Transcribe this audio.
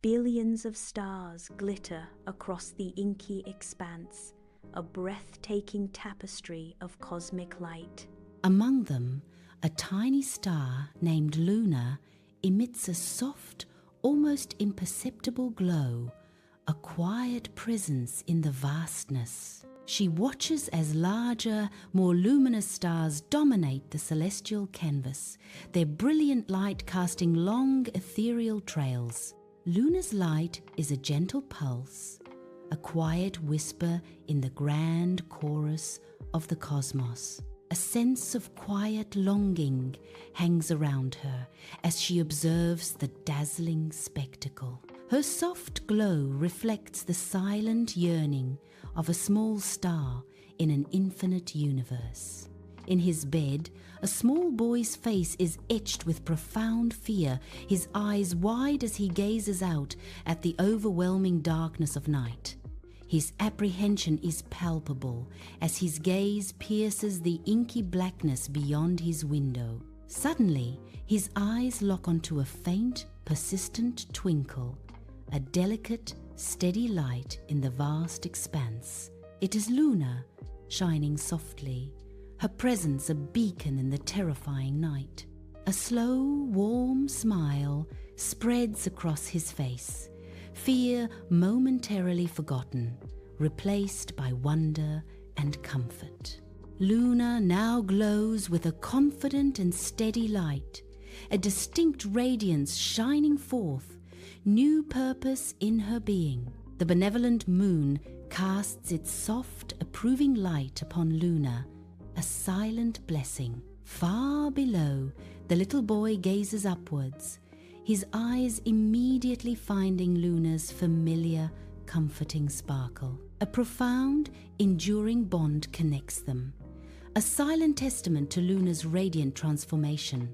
Billions of stars glitter across the inky expanse, a breathtaking tapestry of cosmic light. Among them, a tiny star named Luna emits a soft, almost imperceptible glow, a quiet presence in the vastness. She watches as larger, more luminous stars dominate the celestial canvas, their brilliant light casting long, ethereal trails. Luna's light is a gentle pulse, a quiet whisper in the grand chorus of the cosmos. A sense of quiet longing hangs around her as she observes the dazzling spectacle. Her soft glow reflects the silent yearning of a small star in an infinite universe. In his bed, a small boy's face is etched with profound fear, his eyes wide as he gazes out at the overwhelming darkness of night. His apprehension is palpable as his gaze pierces the inky blackness beyond his window. Suddenly, his eyes lock onto a faint, persistent twinkle, a delicate, steady light in the vast expanse. It is Luna, shining softly, her presence a beacon in the terrifying night. A slow, warm smile spreads across his face, fear momentarily forgotten, replaced by wonder and comfort. Luna now glows with a confident and steady light, a distinct radiance shining forth, new purpose in her being. The benevolent moon casts its soft, approving light upon Luna, a silent blessing. Far below, the little boy gazes upwards, his eyes immediately finding Luna's familiar, comforting sparkle. A profound, enduring bond connects them, a silent testament to Luna's radiant transformation.